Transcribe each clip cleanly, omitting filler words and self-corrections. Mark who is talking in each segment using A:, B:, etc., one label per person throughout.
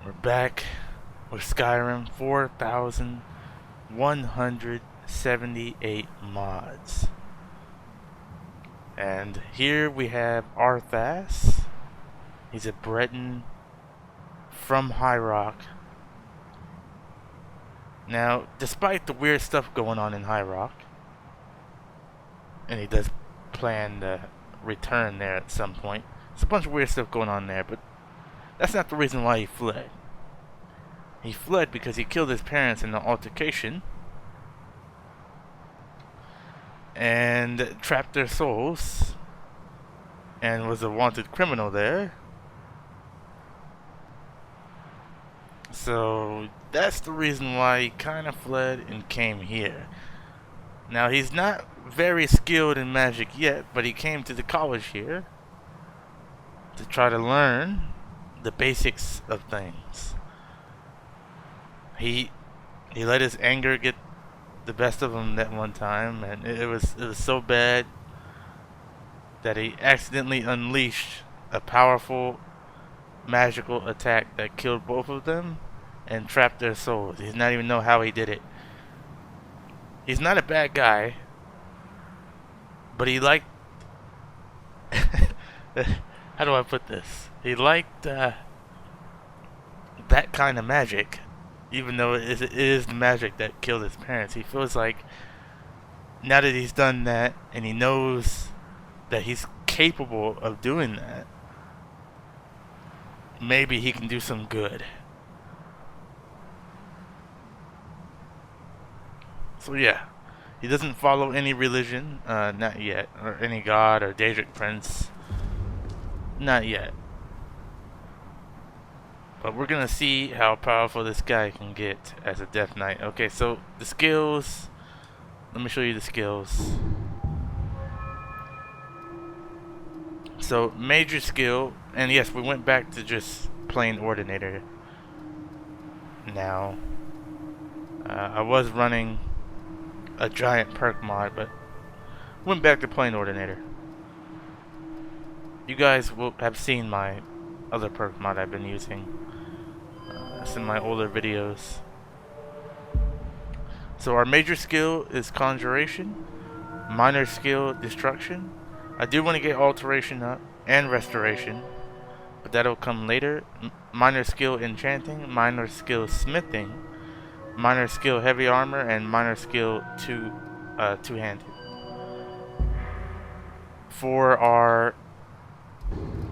A: We're back with Skyrim 4,178 mods. And here we have Arthas. He's a Breton from High Rock. Now, despite the weird stuff going on in High Rock, and he does plan to return there at some point, there's a bunch of weird stuff going on there, but that's not the reason why he fled. He fled because he killed his parents in an altercation and trapped their souls and was a wanted criminal there. So that's the reason why he kind of fled and came here. Now he's not very skilled in magic yet, but he came to the college here to try to learn the basics of things. He let his anger get the best of him that one time, and it was so bad that he accidentally unleashed a powerful magical attack that killed both of them and trapped their souls. He does not even know how he did it. He's not a bad guy, but he liked how do I put this? He liked that kind of magic. Even though it is the magic that killed his parents, he feels like now that he's done that and he knows that he's capable of doing that, maybe he can do some good. So yeah, he doesn't follow any religion, not yet, or any god or Daedric prince, not yet. But we're gonna see how powerful this guy can get as a Death Knight. Okay, so the skills. Let me show you the skills. So major skill, and yes, we went back to just plain Ordinator. Now, I was running a giant perk mod, but went back to plain Ordinator. You guys will have seen my other perk mod I've been using. That's in my older videos. So our major skill is Conjuration, minor skill Destruction. I do want to get Alteration up and Restoration, but that'll come later. Minor skill Enchanting, minor skill Smithing, minor skill Heavy Armor, and minor skill two-handed. For our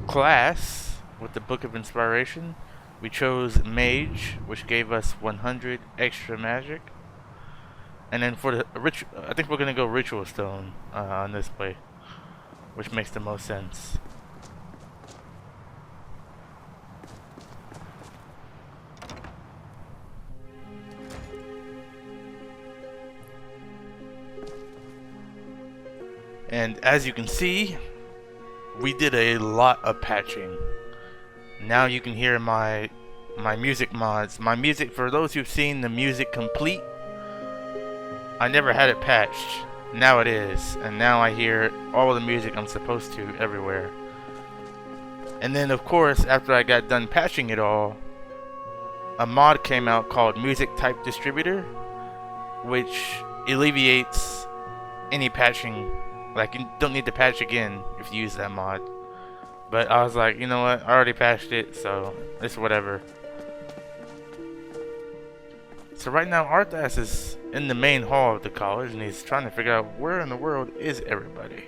A: class with the Book of Inspiration, we chose Mage, which gave us 100 extra magic. And then for the ritual, I think we're going to go Ritual Stone on this play, which makes the most sense. And as you can see, we did a lot of patching. Now you can hear my music mods. My music, for those who've seen the music complete, I never had it patched. Now it is, and now I hear all of the music I'm supposed to everywhere. And then of course, after I got done patching it all, a mod came out called Music Type Distributor, which alleviates any patching. Like, you don't need to patch again if you use that mod. But I was like, you know what, I already patched it, so it's whatever. So right now Arthas is in the main hall of the college and he's trying to figure out where in the world is everybody.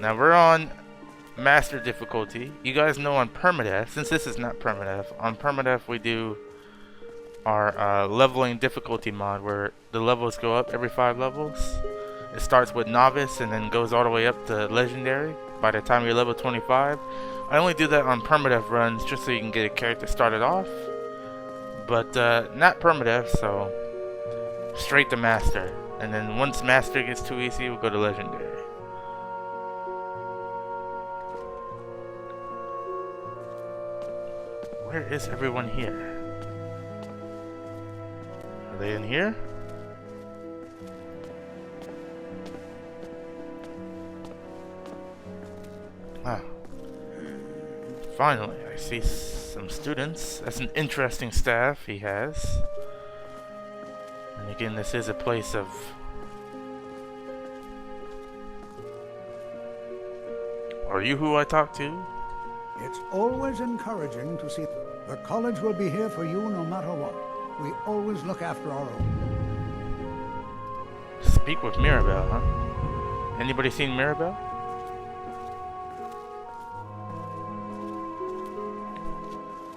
A: Now we're on Master difficulty. You guys know on Permadeath, since this is not Permadeath, on Permadeath we do our leveling difficulty mod where the levels go up every 5 levels. It starts with Novice and then goes all the way up to Legendary by the time you're level 25. I only do that on Permadeath runs just so you can get a character started off. But not Permadeath, so straight to Master. And then once Master gets too easy, we'll go to Legendary. Where is everyone here? Are they in here? Ah. Finally, I see some students. That's an interesting staff he has. And again, this is a place of... Are you who I talk to?
B: It's always encouraging to see the college will be here for you no matter what. We always look after our own.
A: Speak with Mirabelle, huh? Anybody seen Mirabelle?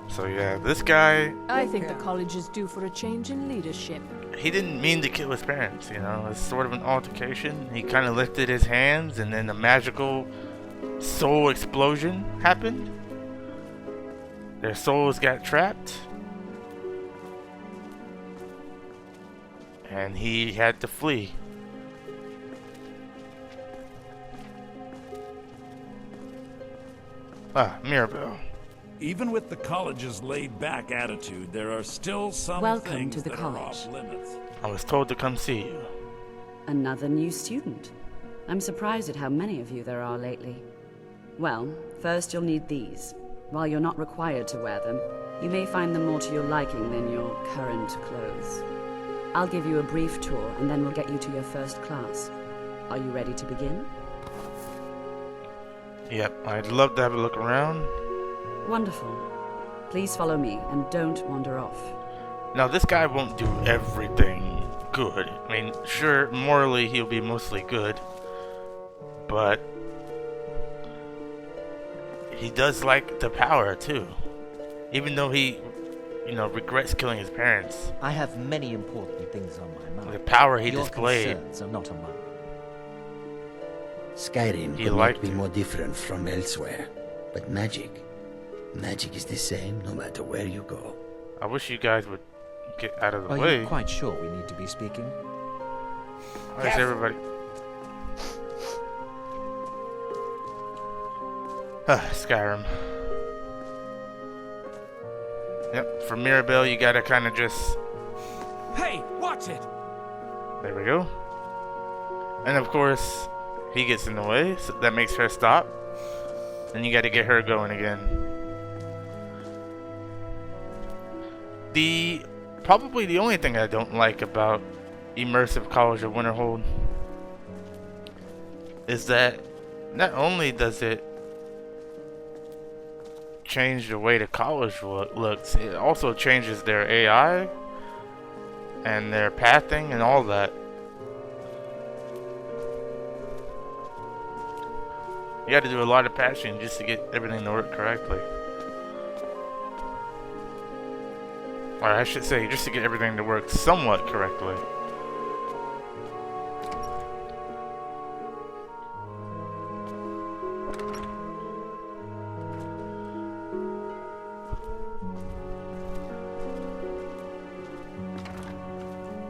A: So yeah, this guy...
C: I think the college is due for a change in leadership.
A: He didn't mean to kill his parents, you know? It's sort of an altercation. He kind of lifted his hands and then a magical soul explosion happened. Their souls got trapped. And he had to flee. Ah, Mirabelle.
D: Even with the college's laid-back attitude, there are still some
C: Welcome
D: things
C: to the
D: that
C: college.
D: are off limits.
A: I was told to come see you.
E: Another new student. I'm surprised at how many of you there are lately. Well, first you'll need these. While you're not required to wear them, you may find them more to your liking than your current clothes. I'll give you a brief tour, and then we'll get you to your first class. Are you ready to begin?
A: Yep, I'd love to have a look around.
E: Wonderful. Please follow me, and don't wander off.
A: Now, this guy won't do everything good. I mean, sure, morally he'll be mostly good, but he does like the power, too. Even though he, you know, regrets killing his parents.
F: I have many important things on my mind.
A: The power he
F: Your
A: displayed.
F: concerns are not on mine.
G: Skyrim
A: He
G: could
A: liked
G: not be
A: it.
G: more different from elsewhere. But magic is the same no matter where you go.
A: I wish you guys would get out of the
F: Are
A: way.
F: you quite sure we need to be speaking?
A: Why is everybody... Skyrim. Yep, for Mirabelle you gotta kinda just...
D: Hey, watch it!
A: There we go. And of course, he gets in the way, so that makes her stop. And you gotta get her going again. Probably the only thing I don't like about Immersive College of Winterhold is that not only does it change the way the college looks, it also changes their AI and their pathing and all that. You got to do a lot of patching just to get everything to work correctly. Or I should say, just to get everything to work somewhat correctly.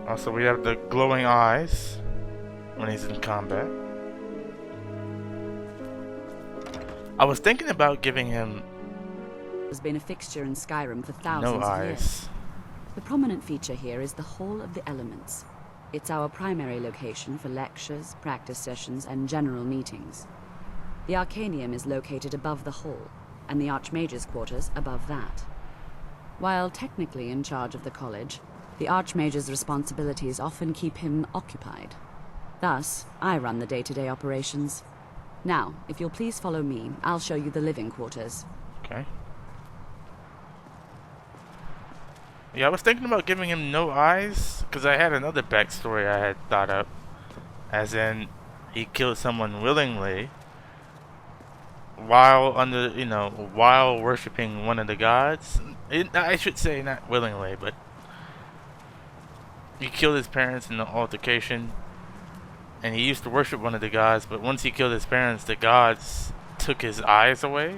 A: Also, we have the glowing eyes when he's in combat. I was thinking about giving him
E: Has been a fixture in Skyrim for thousands
A: no
E: of years.
A: eyes.
E: The prominent feature here is the Hall of the Elements. It's our primary location for lectures, practice sessions, and general meetings. The Arcanium is located above the hall, and the Archmage's quarters above that. While technically in charge of the college, the Archmage's responsibilities often keep him occupied. Thus, I run the day-to-day operations. Now, if you'll please follow me, I'll show you the living quarters.
A: Okay. Yeah, I was thinking about giving him no eyes, because I had another backstory I had thought up. As in, he killed someone willingly, while while worshipping one of the gods. I should say not willingly, but he killed his parents in the altercation, and he used to worship one of the gods, but once he killed his parents, the gods took his eyes away.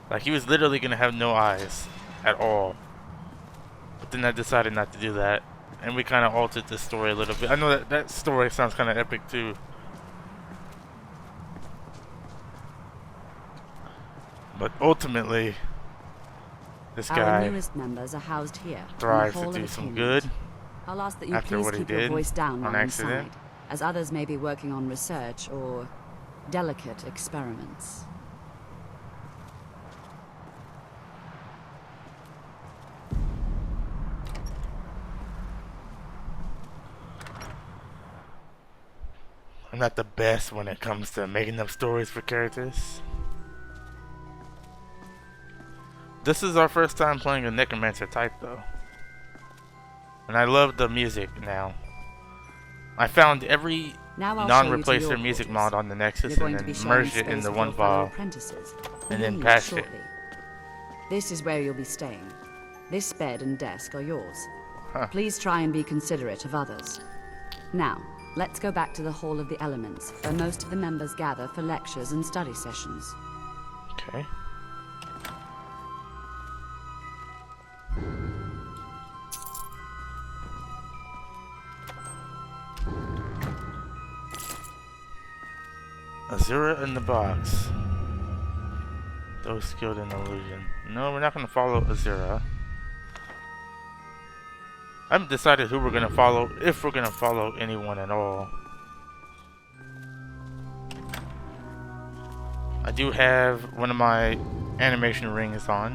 A: Like, he was literally going to have no eyes at all. But then I decided not to do that, and we kind of altered the story a little bit. I know that story sounds kind of epic too. But ultimately, this
E: Our
A: guy
E: newest members are housed here.
A: thrives
E: in the
A: to
E: Hall
A: do
E: of
A: some
E: Attainment.
A: good.
E: I'll ask that you
A: after
E: please
A: what he
E: keep your
A: did
E: voice down
A: on
E: while
A: accident.
E: inside, as others may be working on research or delicate experiments.
A: I'm not the best when it comes to making up stories for characters. This is our first time playing a Necromancer type though. And I love the music now. I found every non-replacer music mod on the Nexus and then merged it into one file and then patched it.
E: This is where you'll be staying. This bed and desk are yours.
A: Huh.
E: Please try and be considerate of others. Now, let's go back to the Hall of the Elements, where most of the members gather for lectures and study sessions.
A: Okay. Azura in the box. Those skilled in illusion. No, we're not going to follow Azura. I haven't decided who we're going to follow, if we're going to follow anyone at all. I do have one of my animation rings on,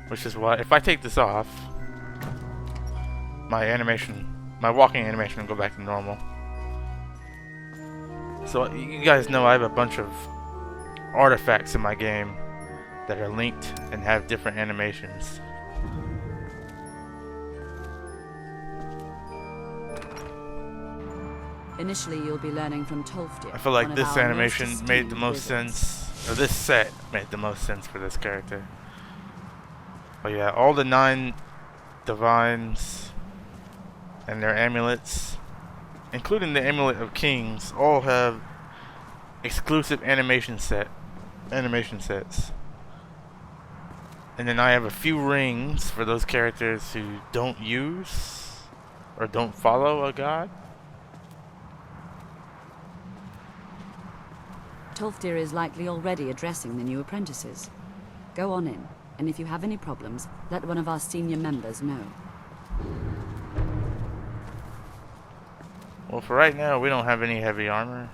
A: which is why if I take this off, my walking animation will go back to normal. So you guys know I have a bunch of artifacts in my game that are linked and have different animations.
E: Initially, you'll be learning from Tolfdir.
A: I feel like this animation made the most sense, or this set made the most sense for this character. But yeah, all the 9 divines and their amulets, including the Amulet of Kings, all have exclusive animation sets. And then I have a few rings for those characters who don't use or don't follow a god.
E: Tolfdir is likely already addressing the new apprentices. Go on in, and if you have any problems, let one of our senior members know.
A: Well, for right now, we don't have any heavy armor.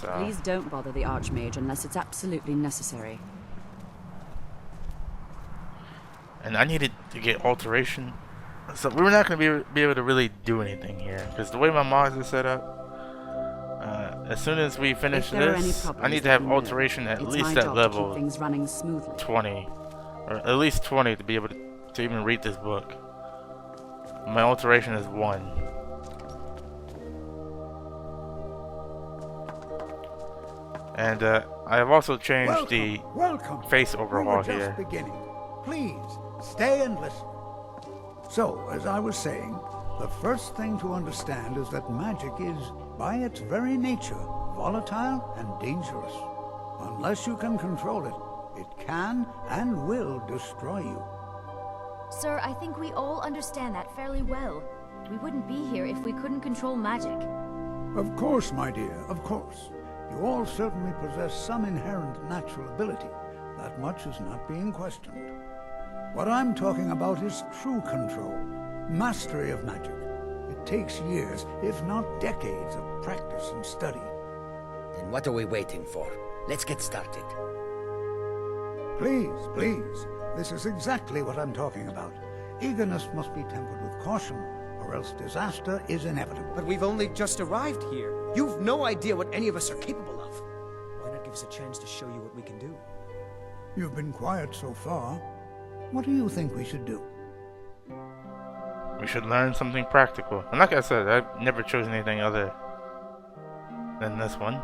A: So.
E: Please don't bother the Archmage unless it's absolutely necessary.
A: And I needed to get alteration. So we're not going to be able to really do anything here. Because the way my mods are set up, as soon as we finish this, I need to have alteration at least at level 20. Or at least 20 to be able to even read this book. My alteration is 1. And I have also changed the face overhaul here.
B: Beginning. Please, stay and listen. So, as I was saying, the first thing to understand is that magic is, by its very nature, volatile and dangerous. Unless you can control it, it can and will destroy you.
H: Sir, I think we all understand that fairly well. We wouldn't be here if we couldn't control magic.
B: Of course, my dear, of course. You all certainly possess some inherent natural ability. That much is not being questioned. What I'm talking about is true control, mastery of magic. It takes years, if not decades, of practice and study.
G: Then what are we waiting for? Let's get started.
B: Please, please. This is exactly what I'm talking about. Eagerness must be tempered with caution, or else disaster is inevitable.
I: But we've only just arrived here. You've no idea what any of us are capable of.
F: Why not give us a chance to show you what we can do?
B: You've been quiet so far. What do you think we should do?
A: We should learn something practical. And like I said, I've never chosen anything other than this one.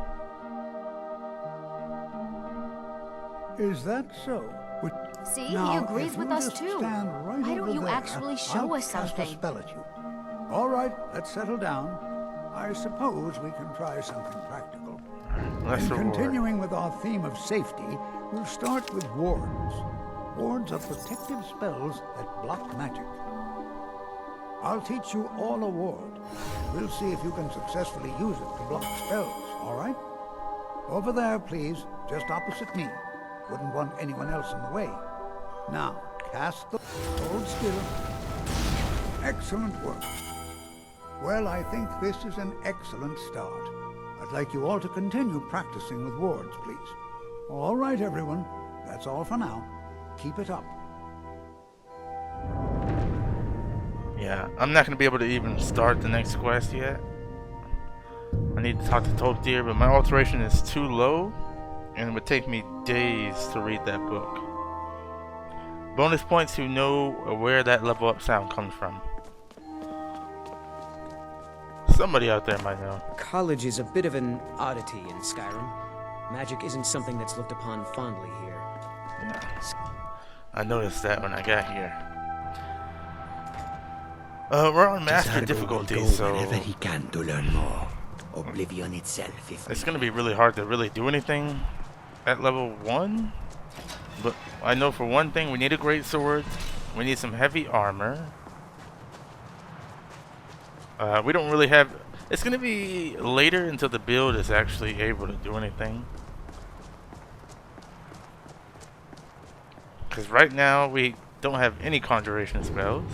B: Is that so?
H: See,
B: now,
H: he agrees with us too.
B: Right
H: Why don't you
B: there,
H: actually show us
B: cast
H: something?
B: a spell at you. All right, let's settle down. I suppose we can try something practical.
A: Let's
B: continuing with our theme of safety, we'll start with wards. Wards are protective spells that block magic. I'll teach you all a ward. We'll see if you can successfully use it to block spells, all right? Over there, please, just opposite me. Wouldn't want anyone else in the way. Now, cast the... Hold still. Excellent work. Well, I think this is an excellent start. I'd like you all to continue practicing with wards, please. All right, everyone. That's all for now. Keep it up.
A: Yeah, I'm not gonna be able to even start the next quest yet. I need to talk to Tolkdir, but my alteration is too low, and it would take me days to read that book. Bonus points who know where that level up sound comes from. Somebody out there might know.
F: College is a bit of an oddity in Skyrim. Magic isn't something that's looked upon fondly here.
A: Yeah, I noticed that when I got here. We're on master difficulty, so
G: wherever he can to learn more. Oblivion itself, if
A: it's gonna be really hard to really do anything at level 1. But I know for one thing, we need a great sword. We need some heavy armor. We don't really have. It's gonna be later until the build is actually able to do anything. Because right now we don't have any conjuration spells.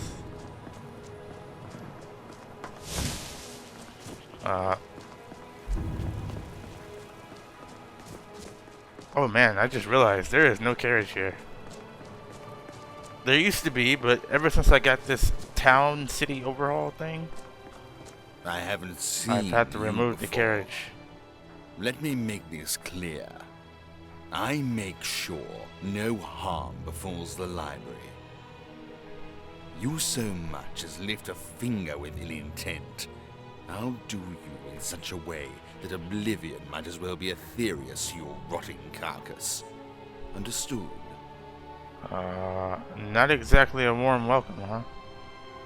A: Oh man, I just realized there is no carriage here. There used to be, but ever since I got this town city overhaul thing,
J: I haven't seen
A: I've had to remove the
J: before.
A: carriage.
J: Let me make this clear. I make sure no harm befalls the library. You so much as lift a finger with ill intent, I'll do you in such a way that oblivion might as well be Aetherius, your rotting carcass. Understood?
A: Not exactly a warm welcome, huh?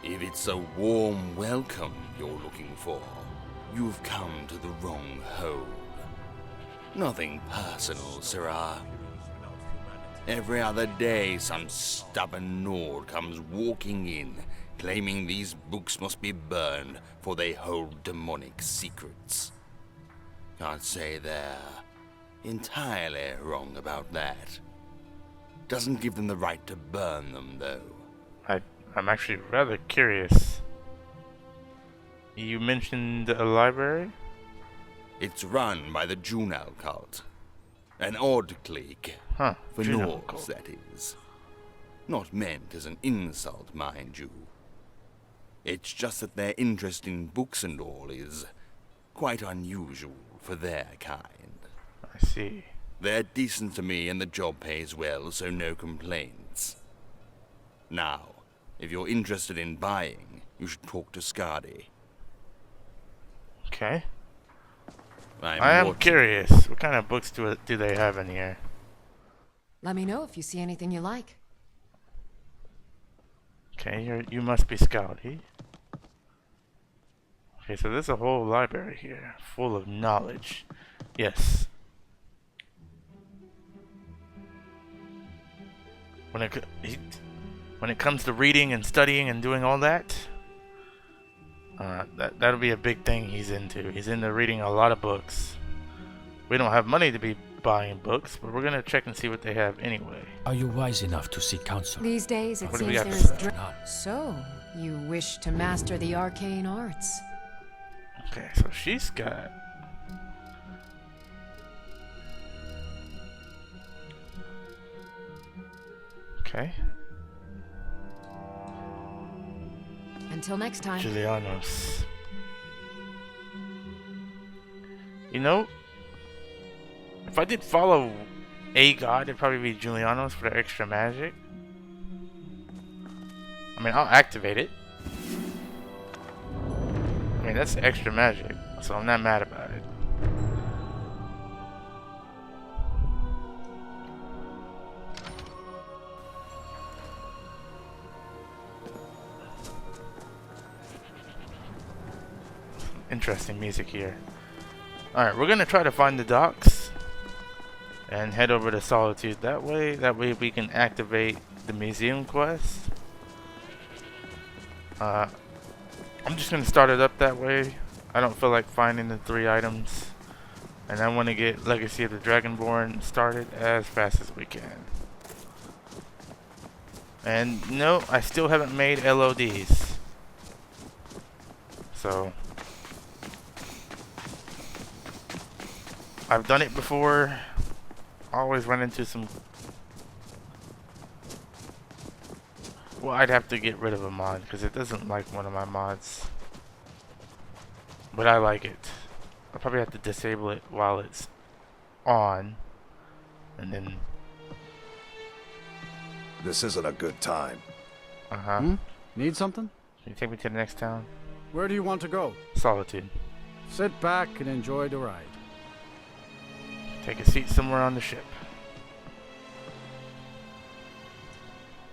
J: If it's a warm welcome you're looking for, you've come to the wrong hole. Nothing personal, sirrah. Every other day, some stubborn Nord comes walking in, claiming these books must be burned, for they hold demonic secrets. Can't say they're entirely wrong about that. Doesn't give them the right to burn them, though.
A: I'm actually rather curious. You mentioned a library?
J: It's run by the Junal cult. An odd clique.
A: Huh,
J: For
A: Junal
J: Nords,
A: cult.
J: that is. Not meant as an insult, mind you. It's just that their interest in books and all is quite unusual for their kind.
A: I see.
J: They're decent to me and the job pays well, so no complaints. Now, if you're interested in buying, you should talk to Skadi.
A: Okay.
J: I'm
A: I am
J: more
A: curious. What kind of books do they have in here?
C: Let me know if you see anything you like.
A: Okay, you must be Scouty. Okay, so there's a whole library here, full of knowledge. Yes. When it comes to reading and studying and doing all that, that'll be a big thing he's into. He's into reading a lot of books. We don't have money to be buying books, but we're gonna check and see what they have anyway.
K: Are you wise enough to seek counsel?
C: These days, it
A: What do we
C: seems
A: got
C: there
A: to
C: is
A: say?
K: Not.
C: So, you wish to master the arcane arts?
A: Okay, so she's got. Okay.
C: Until next time.
A: Julianos. You know, if I did follow a god, it'd probably be Julianos for the extra magic. I mean, I'll activate it. I mean, that's extra magic, so I'm not mad about it. Interesting music here. Alright, we're gonna try to find the docks and head over to Solitude that way we can activate the museum quest. I'm just gonna start it up that way. I don't feel like finding the 3 items, and I want to get Legacy of the Dragonborn started as fast as we can. And no, I still haven't made LODs, so I've done it before. I always run into some Well, I'd have to get rid of a mod because it doesn't like one of my mods. But I like it. I'll probably have to disable it while it's on. And then...
L: This isn't a good time.
A: Uh-huh.
M: Hmm? Need something?
A: Can you take me to the next town?
M: Where do you want to go?
A: Solitude.
M: Sit back and enjoy the ride.
A: Take a seat somewhere on the ship.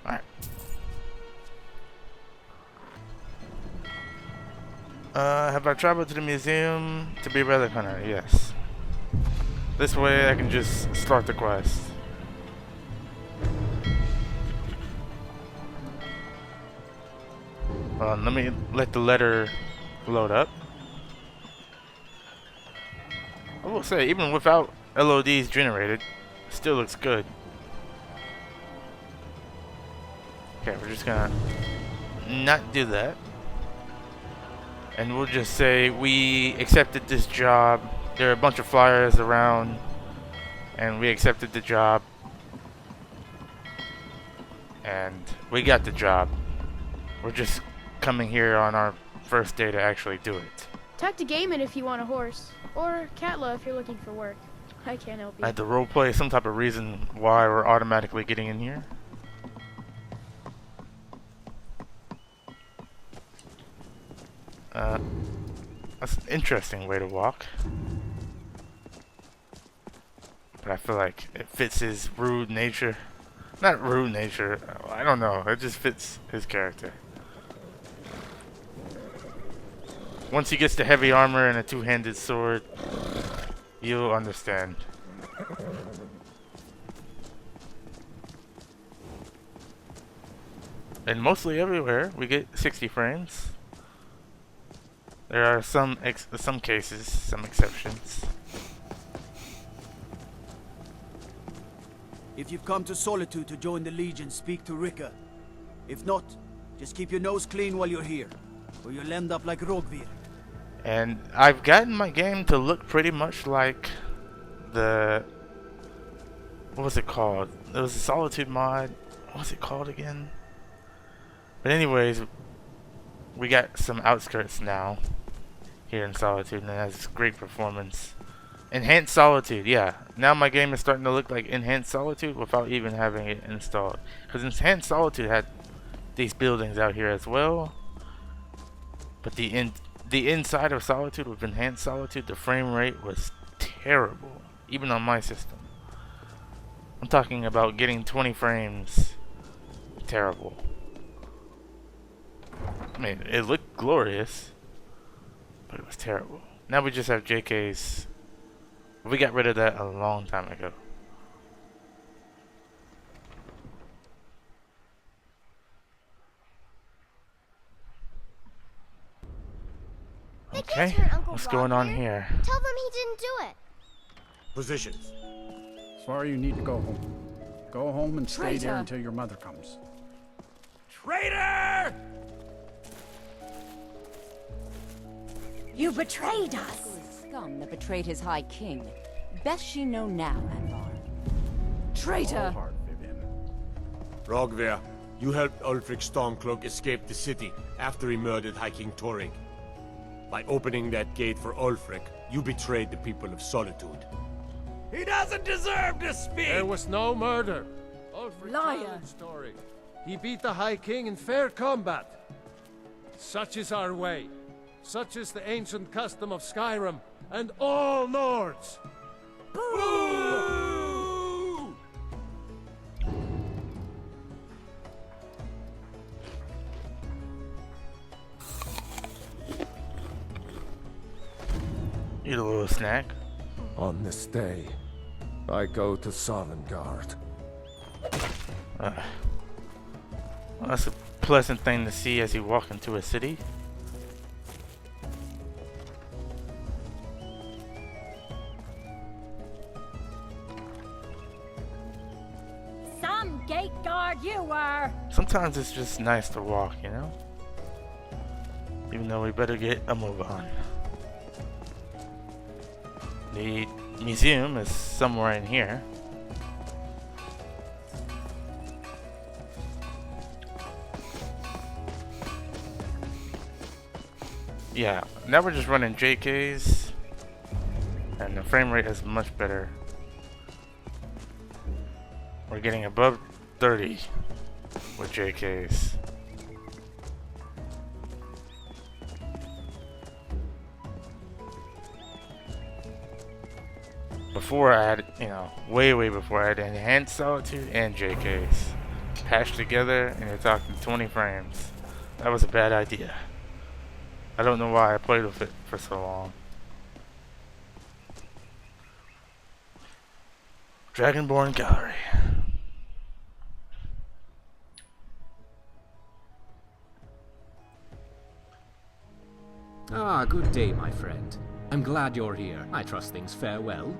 A: Alright. Have I traveled to the museum to be a relic hunter? Yes. This way I can just start the quest. Let me let the letter load up. I will say, even without LODs generated, it still looks good. Okay, we're just gonna not do that. And we'll just say we accepted this job. There are a bunch of flyers around, and we accepted the job. And we got the job. We're just coming here on our first day to actually do it.
N: Talk to Gaiman if you want a horse, or Katla if you're looking for work. I can't help you.
A: I had to roleplay some type of reason why we're automatically getting in here. That's an interesting way to walk. But I feel like it fits his rude nature. Not rude nature, I don't know. It just fits his character. Once he gets the heavy armor and a two-handed sword, you'll understand. And mostly everywhere, we get 60 frames. There are some cases, some exceptions.
O: If you've come to Solitude to join the Legion, speak to Rika. If not, just keep your nose clean while you're here, or you'll end up like Rogvir.
A: And I've gotten my game to look pretty much like the... What was it called? It was a Solitude mod. What was it called again? But anyways, we got some outskirts now here in Solitude, and it has great performance. Enhanced Solitude, yeah. Now my game is starting to look like Enhanced Solitude without even having it installed. Because Enhanced Solitude had these buildings out here as well. But the inside of Solitude with Enhanced Solitude, the frame rate was terrible. Even on my system. I'm talking about getting 20 frames. Terrible. I mean, it looked glorious, but it was terrible. Now we just have JK's. We got rid of that a long time ago. Okay, what's going on here?
P: Tell them he didn't do it.
L: Positions.
M: Sorry, you need to go home. Go home and stay
N: Traitor.
M: there until your mother comes.
D: Traitor!
Q: You betrayed us! Scum that betrayed his High King. Best she know now, Anvar.
N: Traitor!
L: Rogvir, you helped Ulfric Stormcloak escape the city after he murdered High King Torrig. By opening that gate for Ulfric, you betrayed the people of Solitude.
D: He doesn't deserve to speak!
R: There was no murder. Ulfric
N: Liar.
R: challenged Torrig. He beat the High King in fair combat. Such is our way. Such is the ancient custom of Skyrim and all Nords.
D: Boo!
A: Eat a little snack.
R: On this day, I go to Sovngarde.
A: Well, that's a pleasant thing to see as you walk into a city.
Q: Some gate guard you were!
A: Sometimes it's just nice to walk, you know? Even though we better get a move on. The museum is somewhere in here. Yeah, now we're just running JKs, and the frame rate is much better. We're getting above 30 with JKs. Before I had, you know, way before I had enhanced Solitude and JKs patched together, and you're talking 20 frames. That was a bad idea. I don't know why I played with it for so long. Dragonborn Gallery.
P: Ah, good day, my friend. I'm glad you're here. I trust things fare well.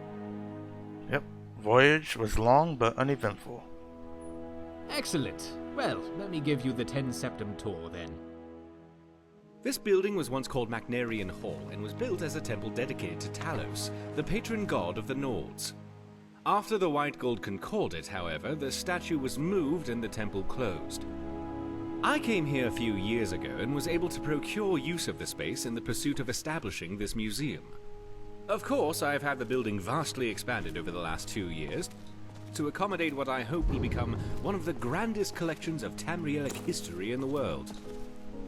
A: Yep. Voyage was long but uneventful.
P: Excellent. Well, let me give you the 10 Septim tour then. This building was once called Magnarian Hall and was built as a temple dedicated to Talos, the patron god of the Nords. After the White Gold concorded, however, the statue was moved and the temple closed. I came here a few years ago and was able to procure use of the space in the pursuit of establishing this museum. Of course, I have had the building vastly expanded over the last 2 years to accommodate what I hope will become one of the grandest collections of Tamrielic history in the world.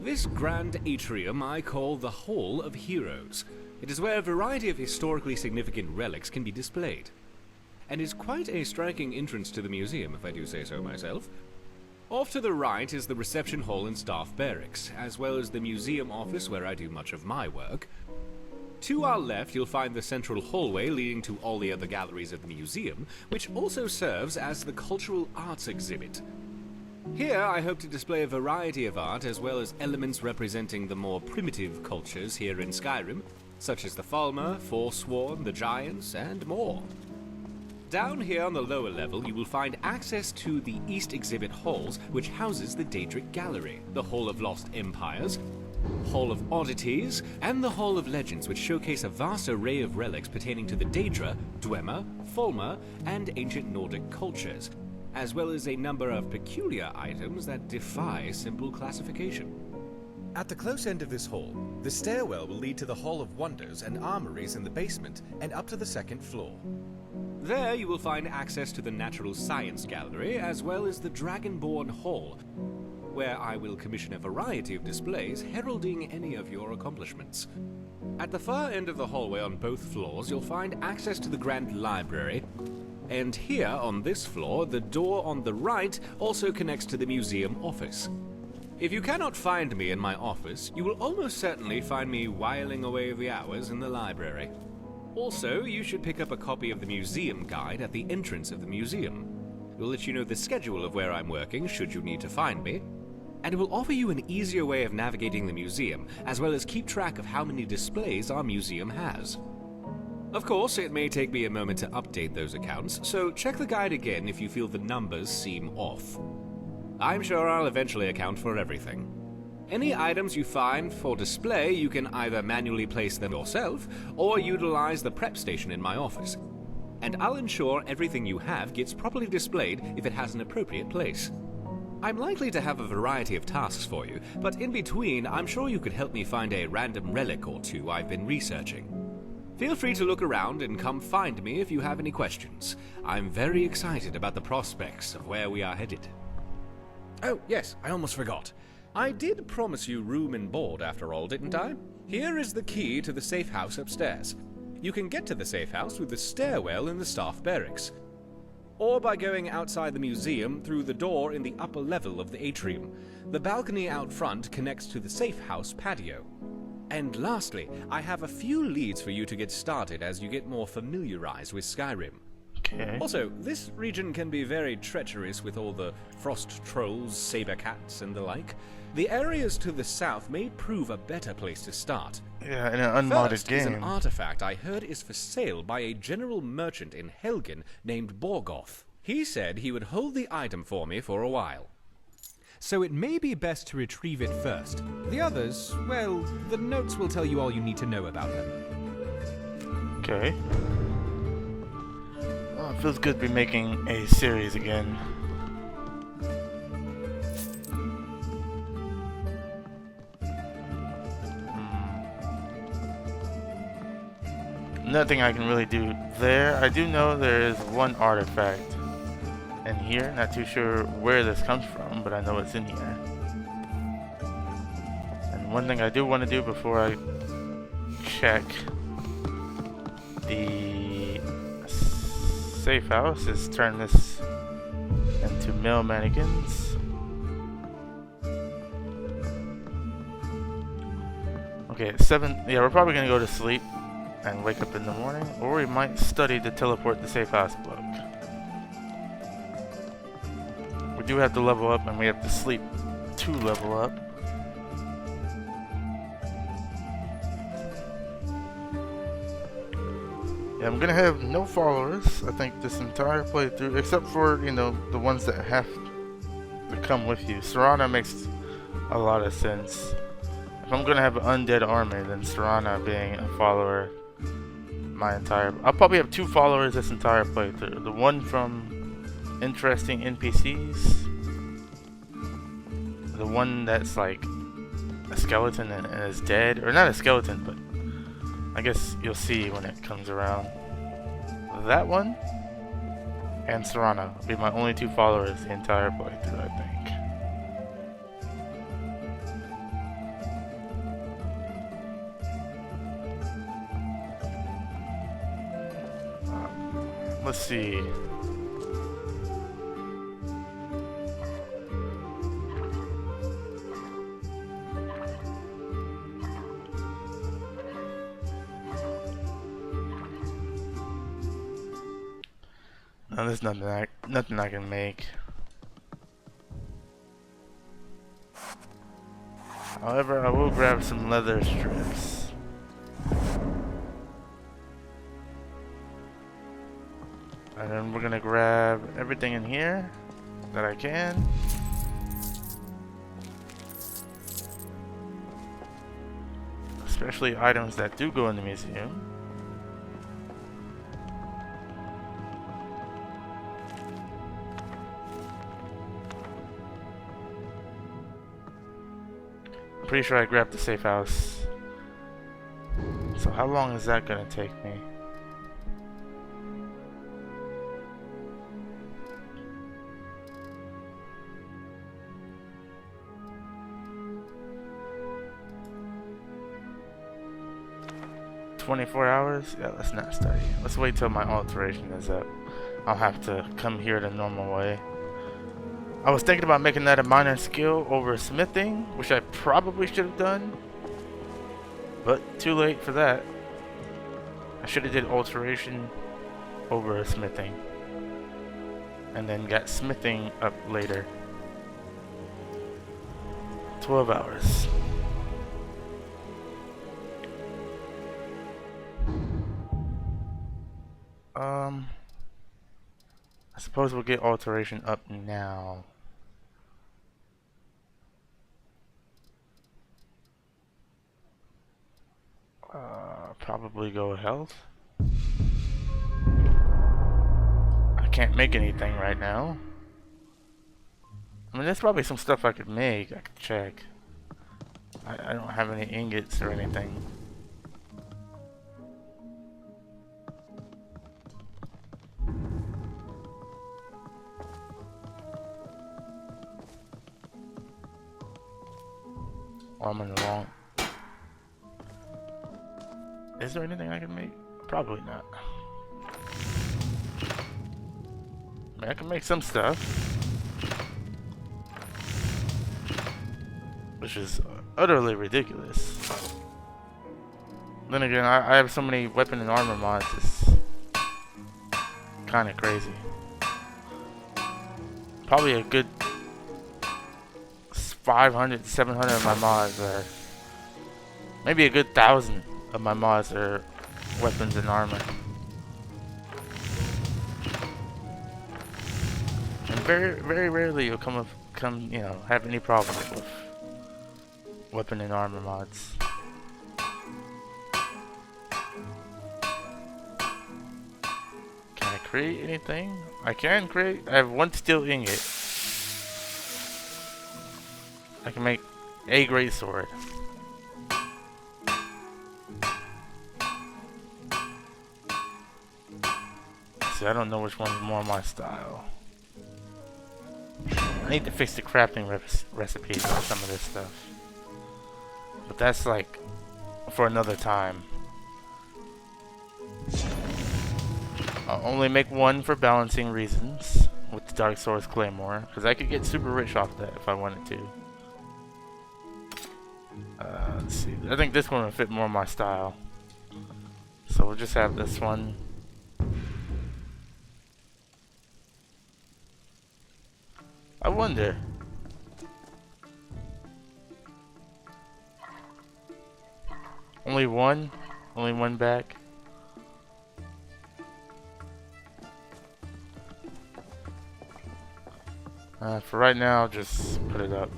P: This grand atrium I call the Hall of Heroes. It is where a variety of historically significant relics can be displayed, and is quite a striking entrance to the museum, if I do say so myself. Off to the right is the reception hall and staff barracks, as well as the museum office where I do much of my work. To our left, you'll find the central hallway leading to all the other galleries of the museum, which also serves as the cultural arts exhibit. Here, I hope to display a variety of art, as well as elements representing the more primitive cultures here in Skyrim, such as the Falmer, Forsworn, the Giants, and more. Down here on the lower level, you will find access to the East Exhibit Halls, which houses the Daedric Gallery, the Hall of Lost Empires, Hall of Oddities, and the Hall of Legends, which showcase a vast array of relics pertaining to the Daedra, Dwemer, Falmer, and ancient Nordic cultures, as well as a number of peculiar items that defy simple classification. At the close end of this hall, the stairwell will lead to the Hall of Wonders and armories in the basement and up to the second floor. There you will find access to the Natural Science Gallery, as well as the Dragonborn Hall, where I will commission a variety of displays heralding any of your accomplishments. At the far end of the hallway on both floors, you'll find access to the Grand Library, and here on this floor, the door on the right also connects to the museum office. If you cannot find me in my office, you will almost certainly find me whiling away the hours in the library. Also, you should pick up a copy of the museum guide at the entrance of the museum. It will let you know the schedule of where I'm working should you need to find me, and it will offer you an easier way of navigating the museum, as well as keep track of how many displays our museum has. Of course, it may take me a moment to update those accounts, so check the guide again if you feel the numbers seem off. I'm sure I'll eventually account for everything. Any items you find for display, you can either manually place them yourself, or utilize the prep station in my office. And I'll ensure everything you have gets properly displayed if it has an appropriate place. I'm likely to have a variety of tasks for you, but in between, I'm sure you could help me find a random relic or two I've been researching. Feel free to look around and come find me if you have any questions. I'm very excited about the prospects of where we are headed. Oh, yes, I almost forgot. I did promise you room and board after all, didn't I? Here is the key to the safe house upstairs. You can get to the safe house through the stairwell in the staff barracks, or by going outside the museum through the door in the upper level of the atrium. The balcony out front connects to the safe house patio. And lastly, I have a few leads for you to get started as you get more familiarized with Skyrim. Okay. Also, this region can be very treacherous with all the frost trolls, saber cats, and the like. The areas to the south may prove a better place to start.
A: Yeah, in an unmodded
P: First
A: game.
P: is an artifact I heard is for sale by a general merchant in Helgen named Borgoth. He said he would hold the item for me for a while. So it may be best to retrieve it first. The others, well, the notes will tell you all you need to know about them.
A: Okay. Oh, it feels good to be making a series again. nothing I can really do there. I do know there is one artifact in here. Not too sure where this comes from, but I know it's in here. And one thing I do want to do before I check the safe house is turn this into male mannequins. Okay, it's 7. Yeah, we're probably gonna go to sleep and wake up in the morning, or we might study to teleport the safe house block. We do have to level up, and we have to sleep to level up. Yeah, I'm gonna have no followers, I think, this entire playthrough, except for, you know, the ones that have to come with you. Serana makes a lot of sense. If I'm gonna have an undead army, then Serana being a follower my entire... I'll probably have 2 followers this entire playthrough. The one from interesting NPCs. The one that's like a skeleton and is dead. Or not a skeleton, but I guess you'll see when it comes around. That one and Serana will be my only 2 followers the entire playthrough, I think. Let's see. No, there's nothing I can make. However, I will grab some leather strips. And then we're gonna grab everything in here that I can. Especially items that do go in the museum. I'm pretty sure I grabbed the safe house. So how long is that gonna take me? $24 hours? Yeah, let's not study. Let's wait till my alteration is up. I'll have to come here the normal way. I was thinking about making that a minor skill over smithing, which I probably should have done. But too late for that. I should have did alteration over smithing. And then got smithing up later. 12 hours. I suppose we'll get alteration up now. Probably go health. I can't make anything right now. I mean, there's probably some stuff I could make. I could check. I don't have any ingots or anything. Oh, I'm in the wrong. Is there anything I can make? Probably not. I mean, I can make some stuff. Which is utterly ridiculous. Then again, I have so many weapon and armor mods, it's kind of crazy. Probably a good 500, 700 of my mods are, maybe a good 1,000 of my mods are weapons and armor. And very, very rarely you'll you know, have any problems with weapon and armor mods. Can I create anything? I can create. I have 1 steel ingot. I can make a great sword. see, I don't know which one's more my style. I need to fix the crafting recipes on some of this stuff. But that's like for another time. I'll only make one for balancing reasons with the Dark Swords Claymore, because I could get super rich off that if I wanted to. Let's see. I think this one would fit more my style. So we'll just have this one. I wonder. Only one? Only one back? For right now, I'll just put it up.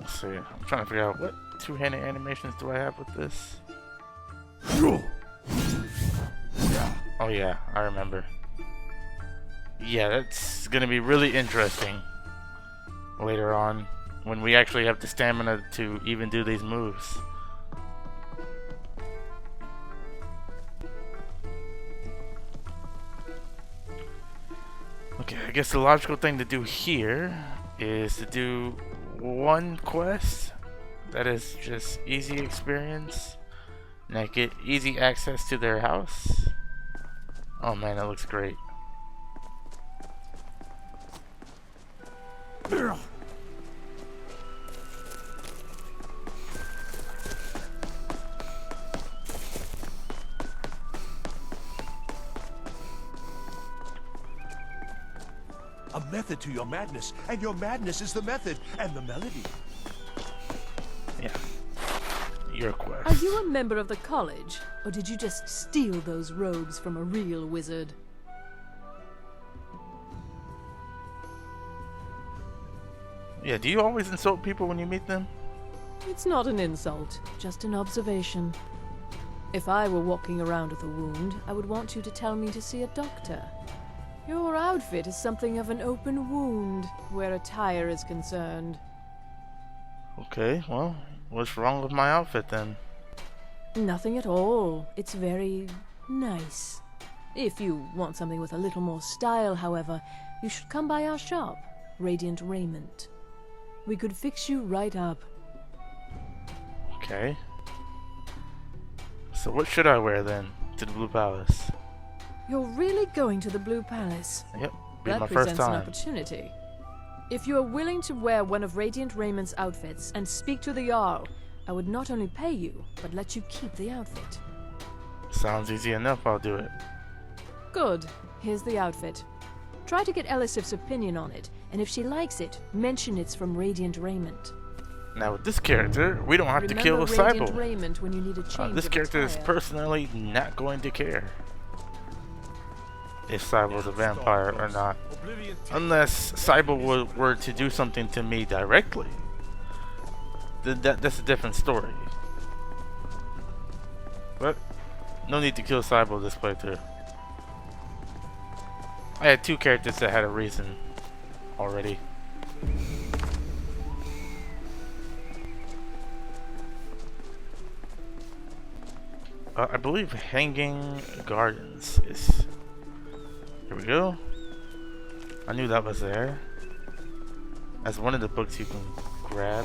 A: Let's see. I'm trying to figure out what two-handed animations do I have with this. Oh yeah, I remember. Yeah, that's gonna be really interesting later on when we actually have the stamina to even do these moves. Okay, I guess the logical thing to do here is to do one quest that is just easy experience, and I get easy access to their house. Oh man, that looks great.
S: A method to your madness, and your madness is the method and the melody.
A: Yeah. Your quest.
T: Are you a member of the college, or did you just steal those robes from a real wizard?
A: Yeah, do you always insult people when you meet them?
T: It's not an insult, just an observation. If I were walking around with a wound, I would want you to tell me to see a doctor. Your outfit is something of an open wound, where attire is concerned.
A: Okay, well, what's wrong with my outfit then?
T: Nothing at all. It's very nice. If you want something with a little more style, however, you should come by our shop, Radiant Raiment. We could fix you right up.
A: Okay. So what should I wear then to the Blue Palace?
T: You're really going to the Blue Palace?
A: Yep, be
T: that
A: my
T: presents
A: first time.
T: An opportunity. If you are willing to wear one of Radiant Raiment's outfits and speak to the Yarl, I would not only pay you, but let you keep the outfit.
A: Sounds easy enough, I'll do it.
T: Good. Here's the outfit. Try to get Elisif's opinion on it, and if she likes it, mention it's from Radiant Raiment.
A: Now with this character, we don't have to kill
T: Radiant
A: Cybele.
T: Raiment when you need a change
A: This
T: of
A: character is
T: attire.
A: personally not going to care if Cybele's a vampire or not. Unless Cybele were to do something to me directly. That's a different story. But no need to kill Cybele this playthrough. I had two characters that had a reason already. I believe Hanging Gardens is... Here we go. I knew that was there. That's one of the books you can grab.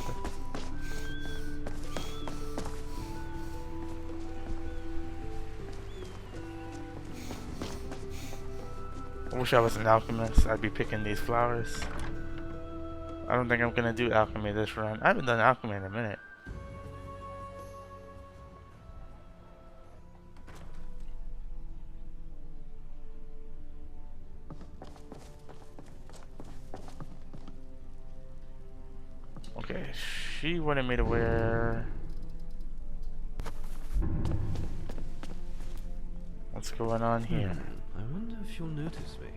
A: I wish I was an alchemist. I'd be picking these flowers. I don't think I'm gonna do alchemy this run. I haven't done alchemy in a minute. Okay, she wanted me to wear... What's going on here?
P: I wonder if you'll notice me.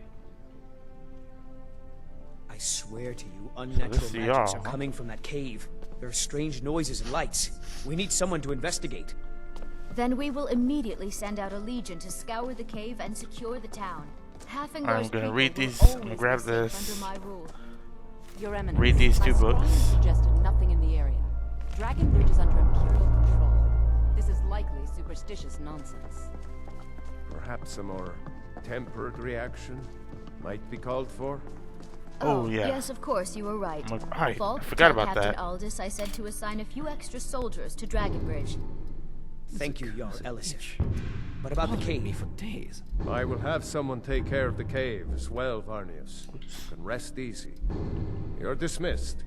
F: I swear to you, unnatural
A: this is
F: magics
A: Yarl,
F: are
A: huh?
F: coming from that cave. There are strange noises and lights. We need someone to investigate.
H: Then we will immediately send out a legion to scour the cave and secure the town.
A: I'm gonna read these. I'm gonna grab this.
Q: Your Eminence,
A: Read these two
Q: I strongly
A: books.
Q: suggested nothing in the area. Dragonbridge is under Imperial control. This is likely superstitious nonsense.
R: Perhaps a more tempered reaction might be called for?
A: Oh, yeah.
H: Yes, of course, you were right.
A: I
H: Falk,
A: forgot
H: tell
A: about
H: Captain
A: that.
H: Aldous I said to assign a few extra soldiers to Dragonbridge.
F: Thank you, Yarl Elisich. But about the cave.
P: Me for days.
R: I will have someone take care of the cave as well, Varnius. You can rest easy. You're dismissed.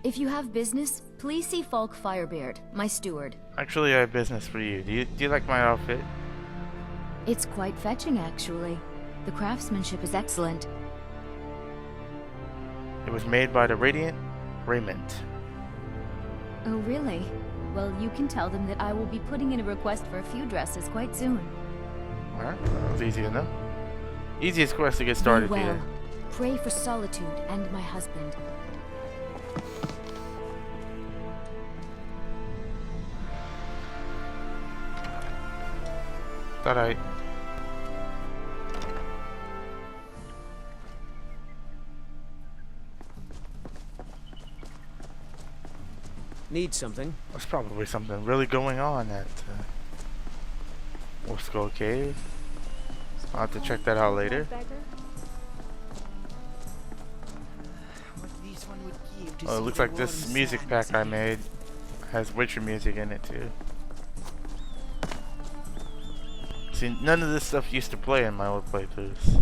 H: If you have business, please see Falk Firebeard, my steward.
A: Actually, I have business for you. Do you like my outfit?
H: It's quite fetching, actually. The craftsmanship is excellent.
A: It was made by the Radiant Raiment.
H: Oh, really? Well, you can tell them that I will be putting in a request for a few dresses quite soon.
A: Alright, that was easy enough. Easiest quest to get started
H: Be well.
A: here.
H: Pray for Solitude and my husband.
A: Thought I...
F: Need something?
A: There's probably something really going on at Wolfskull Cave. I'll have to check that out later. Oh, it looks like this music pack I made has Witcher music in it too. See, none of this stuff used to play in my old playthroughs.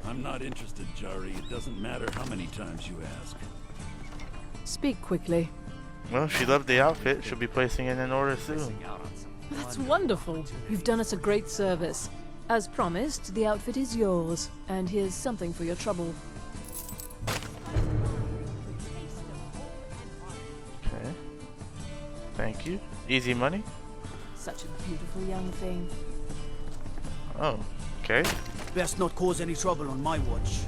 D: I'm not interested, Jari. It doesn't matter how many times you ask.
T: Speak quickly.
A: Well, she loved the outfit. She'll be placing in an order soon.
T: That's wonderful. You've done us a great service. As promised, the outfit is yours, and here's something for your trouble.
A: Okay. Thank you. Easy money.
T: Such a beautiful young thing.
A: Oh, okay.
O: Best not cause any trouble on my watch.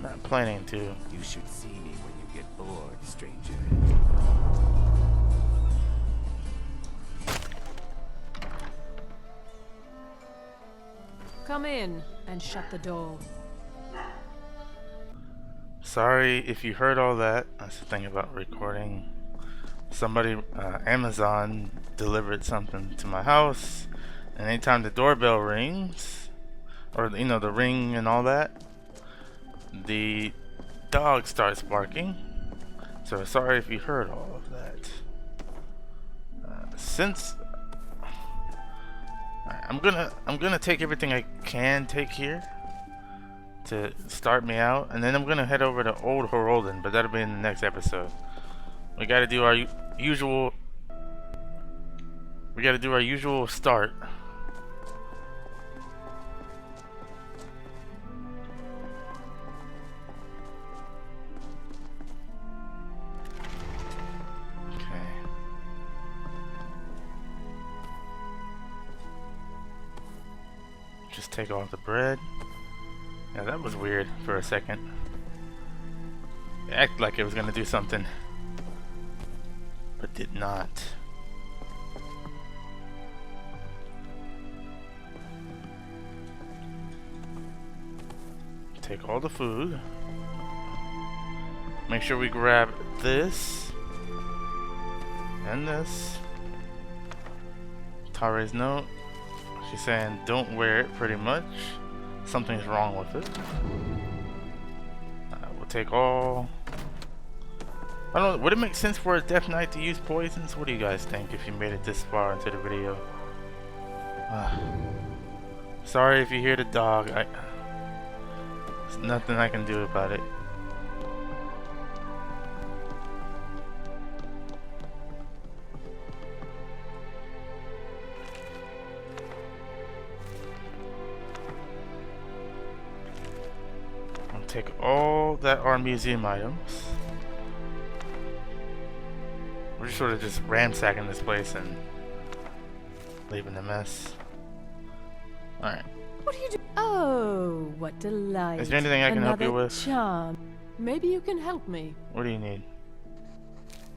A: Not planning to.
G: You should see me when you get bored, stranger.
T: Come in and shut the door.
A: Sorry if you heard all that. That's the thing about recording. Somebody, Amazon delivered something to my house, and anytime the doorbell rings, or you know, the ring and all that, the dog starts barking. So sorry if you heard all of that. Since I'm gonna take everything I can take here to start me out, and then I'm gonna head over to Old Horolden, but that'll be in the next episode. We gotta do our usual. We gotta do our usual start. Okay. Just take off the bread. Yeah, that was weird for a second. It acted like it was gonna do something, but did not. Take all the food. Make sure we grab this and this. Tare's note. She's saying don't wear it, pretty much. Something's wrong with it. We'll take all. I don't know, would it make sense for a Death Knight to use poisons? What do you guys think if you made it this far into the video? Sorry if you hear the dog. There's nothing I can do about it. I'll take all that are museum items. sort of just ransacking this place and leaving a mess. Alright.
T: What are you doing? Oh, what delight.
A: Is there anything I can help you with?
T: Charm. Maybe you can help me.
A: What do you need?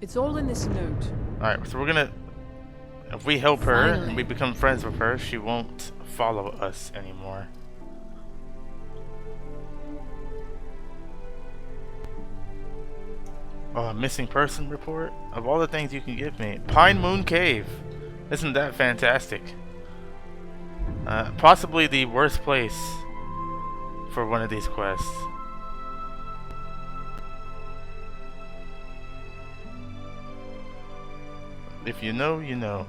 T: It's all in this note.
A: Alright, so we're gonna... If we help her and we become friends with her, she won't follow us anymore. Oh, a missing person report? Of all the things you can give me. Pine Moon Cave! Isn't that fantastic? Possibly the worst place for one of these quests. If you know, you know.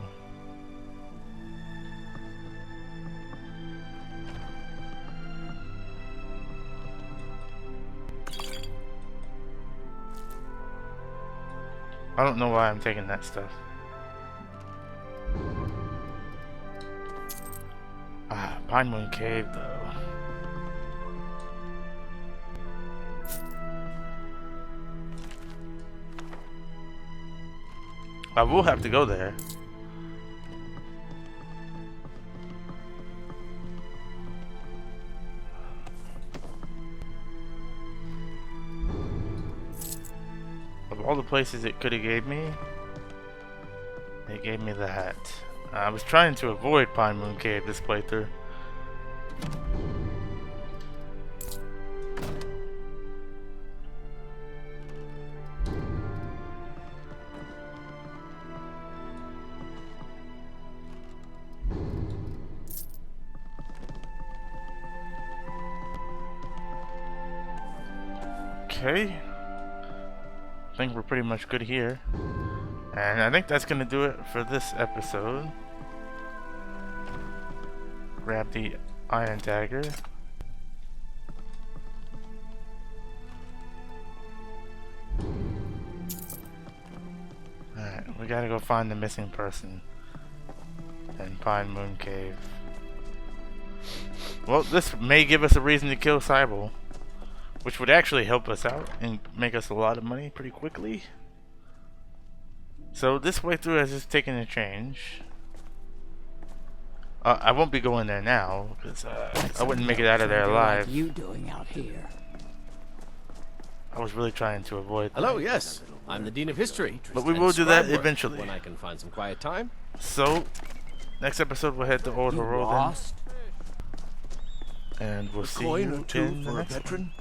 A: I don't know why I'm taking that stuff. Ah, Pine Moon Cave though. I will have to go there. Of all the places it could have gave me, it gave me that. I was trying to avoid Pine Moon Cave this playthrough. Okay. I think we're pretty much good here. And I think that's gonna do it for this episode. Grab the iron dagger. Alright, we gotta go find the missing person in Pine Moon Cave. Well, this may give us a reason to kill Cybele, which would actually help us out and make us a lot of money pretty quickly. So this playthrough has just taken a change. I won't be going there now because I wouldn't make it out of there alive.
O: What are you doing out here?
A: I was really trying to avoid.
U: Hello, yes. I'm the Dean of History.
A: But we will do that eventually.
U: When I can find some quiet time.
A: So, next episode we'll head to Old Harrow then. And we'll see you in the next one.